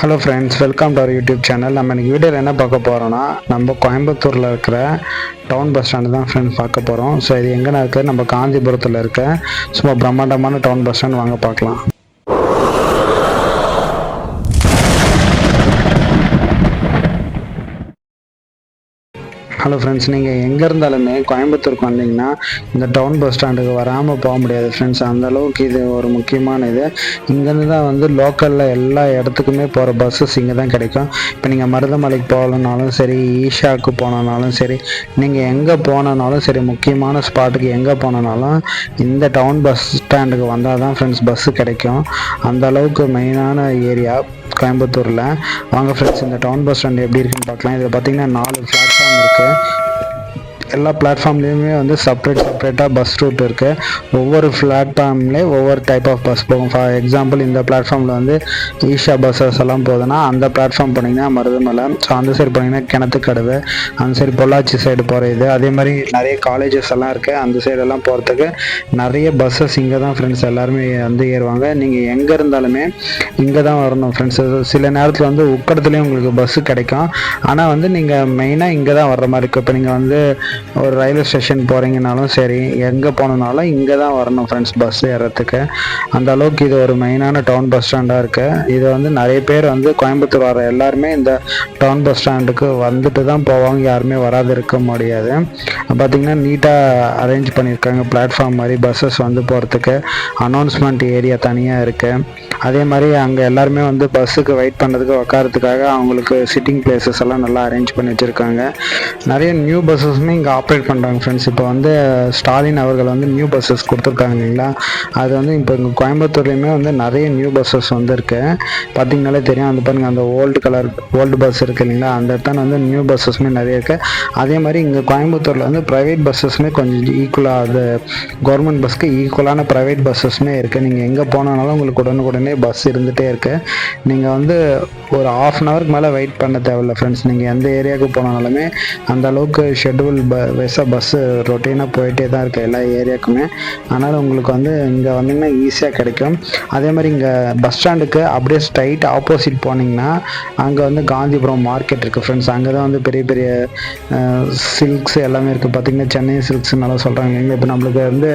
Hello friends, welcome to our YouTube channel. நம்ம இன்றைக்கி வீடியோவில் என்ன பார்க்க போகிறோன்னா, நம்ம கோயம்புத்தூரில் இருக்கிற டவுன் பஸ் ஸ்டாண்டு தான் ஃப்ரெண்ட்ஸ் பார்க்க போகிறோம். ஸோ இது எங்கே இருக்குது? நம்ம காஞ்சிபுரத்தில் இருக்க சும்மா பிரம்மாண்டமான டவுன் பஸ் ஸ்டாண்ட். வாங்க பார்க்கலாம். ஹலோ ஃப்ரெண்ட்ஸ், நீங்கள் எங்கே இருந்தாலுமே கோயம்புத்தூருக்கு வந்தீங்கன்னா இந்த டவுன் பஸ் ஸ்டாண்டுக்கு வராமல் போக முடியாது ஃப்ரெண்ட்ஸ். அந்தளவுக்கு இது ஒரு முக்கியமான இது. இங்கேருந்து தான் வந்து லோக்கலில் எல்லா இடத்துக்குமே போகிற பஸ்ஸஸ் இங்கே தான் கிடைக்கும். இப்போ நீங்கள் மருதமலைக்கு போகலனாலும் சரி, ஈஷாவுக்கு போனனாலும் சரி, நீங்கள் எங்கே போனனாலும் சரி, முக்கியமான ஸ்பாட்டுக்கு எங்கே போனனாலும் இந்த டவுன் பஸ் ஸ்டாண்டுக்கு வந்தால் தான் ஃப்ரெண்ட்ஸ் பஸ்ஸு கிடைக்கும். அந்த அளவுக்கு மெயினான ஏரியா கோயம்புத்தூரில். வாங்க ஃப்ரெண்ட்ஸ், இந்த டவுன் பஸ் ஸ்டாண்ட் எப்படி இருக்குன்னு பார்க்கலாம். இதில் பார்த்தீங்கன்னா 4 பிளாட்ஃபார்ம் இருக்குது. எல்லா பிளாட்ஃபார்ம்லேயுமே வந்து செப்பரேட்டாக பஸ் ரூட் இருக்குது. ஒவ்வொரு பிளாட்ஃபார்ம்லேயே ஒவ்வொரு டைப் ஆஃப் பஸ் போகும். ஃபார் எக்ஸாம்பிள், இந்த பிளாட்ஃபார்மில் வந்து ஈஷா பஸ்ஸஸ் எல்லாம் போகுதுன்னா அந்த பிளாட்ஃபார்ம் போனீங்கன்னா மருதமலை, ஸோ அந்த சைடு போனீங்கன்னா கிணத்துக்கடவு, அந்த சைடு பொள்ளாச்சி சைடு போகிற இது. அதே மாதிரி நிறைய காலேஜஸ் எல்லாம் இருக்குது. அந்த சைடெல்லாம் போகிறதுக்கு நிறைய பஸ்ஸஸ் இங்கே தான் ஃப்ரெண்ட்ஸ் எல்லாருமே வந்து ஏறுவாங்க. நீங்கள் எங்கே இருந்தாலுமே இங்கே தான் வரணும் ஃப்ரெண்ட்ஸ். சில நேரத்தில் வந்து உக்கடத்துலேயும் உங்களுக்கு பஸ்ஸு கிடைக்கும். ஆனால் வந்து நீங்கள் மெயினாக இங்கே தான் வர்ற மாதிரி இருக்கும். இப்போ நீங்கள் வந்து ஒரு ரயில்வே ஸ்டேஷன் போகிறீங்கனாலும் சரி, எங்கே போகணுன்னாலும் இங்கே தான் வரணும் ஃப்ரெண்ட்ஸ் பஸ் ஏறத்துக்கு. அந்த அளவுக்கு இது ஒரு மெயினான டவுன் பஸ் ஸ்டாண்டாக இருக்குது. இது வந்து நிறைய பேர் வந்து கோயம்புத்தூர் வர எல்லாருமே இந்த டவுன் பஸ் ஸ்டாண்டுக்கு வந்துட்டு தான் போவாங்க. யாருமே வராது இருக்க முடியாது. பார்த்திங்கன்னா நீட்டாக அரேஞ்ச் பண்ணியிருக்காங்க பிளாட்ஃபார்ம் மாதிரி. பஸ்ஸஸ் வந்து போகிறதுக்கு அனௌன்ஸ்மெண்ட் ஏரியா தனியாக இருக்குது. அதே மாதிரி அங்கே எல்லாருமே வந்து பஸ்ஸுக்கு வெயிட் பண்ணுறதுக்கு உட்காரத்துக்காக அவங்களுக்கு சிட்டிங் பிளேசஸ் எல்லாம் நல்லா அரேஞ்ச் பண்ணி வச்சுருக்காங்க. நிறைய நியூ பஸ்ஸஸுமே இங்கே ஆப்ரேட் பண்ணுறாங்க ஃப்ரெண்ட்ஸ். இப்போ வந்து ஸ்டாலின் அவர்கள் வந்து நியூ பஸ்ஸஸ் கொடுத்துருக்காங்க இல்லைங்களா. அது வந்து இப்போ இங்கே கோயம்புத்தூர்லேயுமே வந்து நிறைய நியூ பஸ்ஸஸ் வந்து இருக்குது. பார்த்திங்கனாலே தெரியும். அந்த பாருங்கள், அந்த ஓல்டு பஸ் இருக்குது இல்லைங்களா, அந்த இடத்துல வந்து நியூ பஸ்ஸஸுமே நிறைய இருக்குது. அதே மாதிரி இங்கே கோயம்புத்தூரில் வந்து ப்ரைவேட் பஸ்ஸஸுமே கொஞ்சம் ஈக்குவலாக, அது கவர்மெண்ட் பஸ்க்கு ஈக்குவலான ப்ரைவேட் பஸ்ஸஸுமே இருக்குது. நீங்கள் எங்கே போனாலும் உங்களுக்கு உடனுக்குடனே பஸ் இருந்துகிட்டே இருக்குது. நீங்கள் வந்து ஒரு ½ அன் ஹவருக்கு மேலே வெயிட் பண்ண தேவையில்லை ஃப்ரெண்ட்ஸ். நீங்கள் எந்த ஏரியாவுக்கு போனாலுமே அந்த அளவுக்கு ஷெட்யூல் பஸ்ஸு ரொட்டீனாக போயிட்டே தான் இருக்குது எல்லா ஏரியாவுக்குமே. அதனால் உங்களுக்கு வந்து இங்கே வந்தீங்கன்னா ஈஸியாக கிடைக்கும். அதே மாதிரி இங்கே பஸ் ஸ்டாண்டுக்கு அப்படியே ஸ்ட்ரைட் ஆப்போசிட் போனீங்கன்னா அங்கே வந்து காந்திபுரம் மார்க்கெட் இருக்குது ஃப்ரெண்ட்ஸ். அங்கே தான் வந்து பெரிய பெரிய சில்க்ஸ் எல்லாமே இருக்குது. பார்த்திங்கன்னா சென்னை சில்க்ஸ் நல்லா சொல்கிறாங்க இல்லைங்களா. இப்போ நம்மளுக்கு வந்து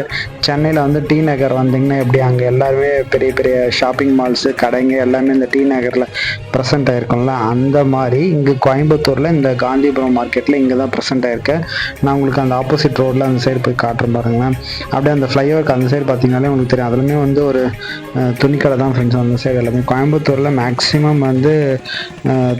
சென்னையில் வந்து டி நகர் வந்தீங்கன்னா எப்படி அங்கே எல்லாருமே பெரிய பெரிய ஷாப்பிங் மால்ஸு, கடைங்க எல்லாமே இந்த டி நகரில் ப்ரெசென்ட் ஆகிருக்கும்ல, அந்த மாதிரி இங்கே கோயம்புத்தூரில் இந்த காந்திபுரம் மார்க்கெட்டில் இங்கே தான் ப்ரெசென்ட் ஆகிருக்கு. நான் உங்களுக்கு அந்த ஆப்போசிட் ரோடில் அந்த சைடு போய் காட்டுறேன் பாருங்களேன். அப்படியே அந்த ஃப்ளைஓவருக்கு அந்த சைடு பார்த்தீங்கன்னாலே உங்களுக்கு தெரியும். அதுலேயுமே வந்து ஒரு துணிக்கடை தான் ஃப்ரெண்ட்ஸ். அந்த சைடு எல்லாமே கோயம்புத்தூரில் மேக்ஸிமம் வந்து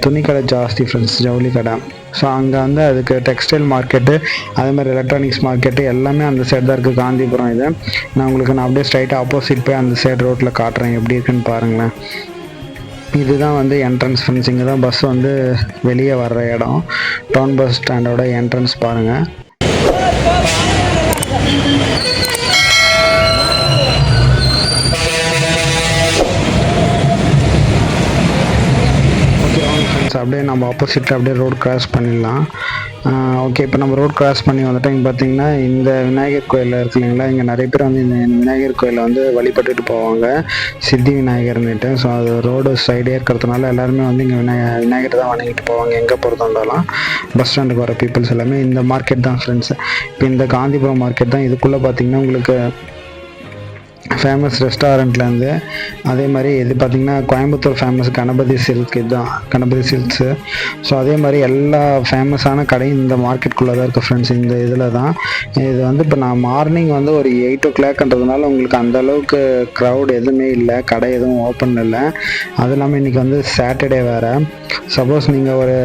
துணிக்கடை ஜாஸ்தி ஃப்ரெண்ட்ஸ், ஜவுளி கடை. ஸோ அங்கே வந்து அதுக்கு டெக்ஸ்டைல் மார்க்கெட்டு, அதே மாதிரி எலக்ட்ரானிக்ஸ் மார்க்கெட்டு எல்லாமே அந்த சைடு தான் இருக்குது காந்திபுரம். இது நான் அப்படியே ஸ்ட்ரைட்டாக ஆப்போசிட் போய் அந்த சைடு ரோட்டில் காட்டுறேன் எப்படி இருக்குன்னு பாருங்களேன். இதுதான் வந்து என்ட்ரன்ஸ் ஃப்ரெண்ட்ஸ். இங்கே தான் பஸ் வந்து வெளியே வர்ற இடம். டவுன் பஸ் ஸ்டாண்டோட என்ட்ரன்ஸ் பாருங்கள். அப்படியே நம்ம ஆப்போசிட்டில் அப்படியே ரோடு கிராஸ் பண்ணிடலாம். ஓகே, இப்போ நம்ம ரோடு கிராஸ் பண்ணி வந்துட்டோம். இங்கே பார்த்தீங்கன்னா இந்த விநாயகர் கோயில் இருக்கு இல்லைங்களா. இங்கே நிறைய பேர் வந்து இந்த விநாயகர் கோயிலை வந்து வழிபட்டுட்டு போவாங்க, சித்தி விநாயகர்னுட்டு. ஸோ அது ரோடு சைடே இருக்கிறதுனால எல்லாருமே வந்து இங்கே விநாயகர் தான் வணங்கிட்டு போவாங்க. எங்கே போகிறதா இருந்தாலும் பஸ் ஸ்டாண்டுக்கு வர பீப்புள்ஸ் எல்லாமே. இந்த மார்க்கெட் தான் ஃப்ரெண்ட்ஸ். இப்போ இந்த காந்திபுரம் மார்க்கெட் தான். இதுக்குள்ளே பார்த்தீங்கன்னா உங்களுக்கு ஃபேமஸ் ரெஸ்டாரண்ட்லேருந்து, அதே மாதிரி இது பார்த்திங்கன்னா கோயம்புத்தூர் ஃபேமஸ் கணபதி சில்க், இதுதான் கணபதி சில்க்ஸு. ஸோ அதே மாதிரி எல்லா ஃபேமஸான கடையும் இந்த மார்க்கெட்டுக்குள்ளே தான் இருக்குது ஃப்ரெண்ட்ஸ். இந்த இதில் தான் இது வந்து இப்போ நான் மார்னிங் வந்து ஒரு 8 o'clockன்றதுனால உங்களுக்கு அந்தளவுக்கு க்ரௌட் எதுவுமே இல்லை, கடை எதுவும் ஓப்பன் இல்லை. அது இல்லாமல் இன்றைக்கி வந்து சாட்டர்டே வேறு. சப்போஸ் நீங்கள் ஒரு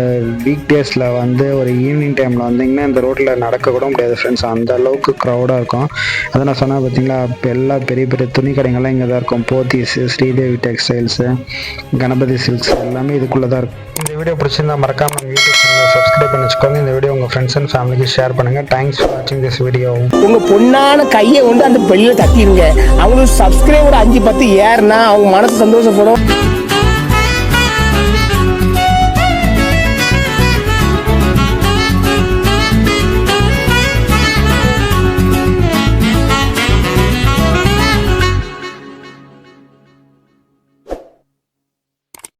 வீக் டேஸில் வந்து ஒரு ஈவினிங் டைமில் வந்தீங்கன்னா இந்த ரோட்டில் நடக்கக்கூட முடியாது ஃப்ரெண்ட்ஸ், அந்த அளவுக்கு க்ரௌடாக இருக்கும். அதை நான் சொன்னேன் பார்த்தீங்களா, இப்போ எல்லா பெரிய பெரிய துணி கடைகள்லாம் இங்கே தான் இருக்கும். போத்தீஸு, ஸ்ரீதேவி டெக்ஸ்டைல்ஸு, கணபதி சில்க்ஸ் எல்லாமே இதுக்குள்ளே தான் இருக்கும். இந்த வீடியோ பிடிச்சிருந்தா மறக்காமல் நம்ம யூடியூப் சேனலை சப்ஸ்கிரைப் பண்ணி வச்சுக்கோங்க. இந்த வீடியோ உங்கள் ஃப்ரெண்ட்ஸ் அண்ட் ஃபேமிலிக்கு ஷேர் பண்ணுங்கள். தேங்க்ஸ் ஃபார் வாட்சிங் திஸ் வீடியோ. உங்கள் பொண்ணான கையை கொண்டு அந்த பெல்லில் தட்டிடுங்க. அவங்களுக்கு சப்ஸ்கிரைபர் 5-10 ஏறுனா அவங்க மனசு சந்தோஷப்படும்.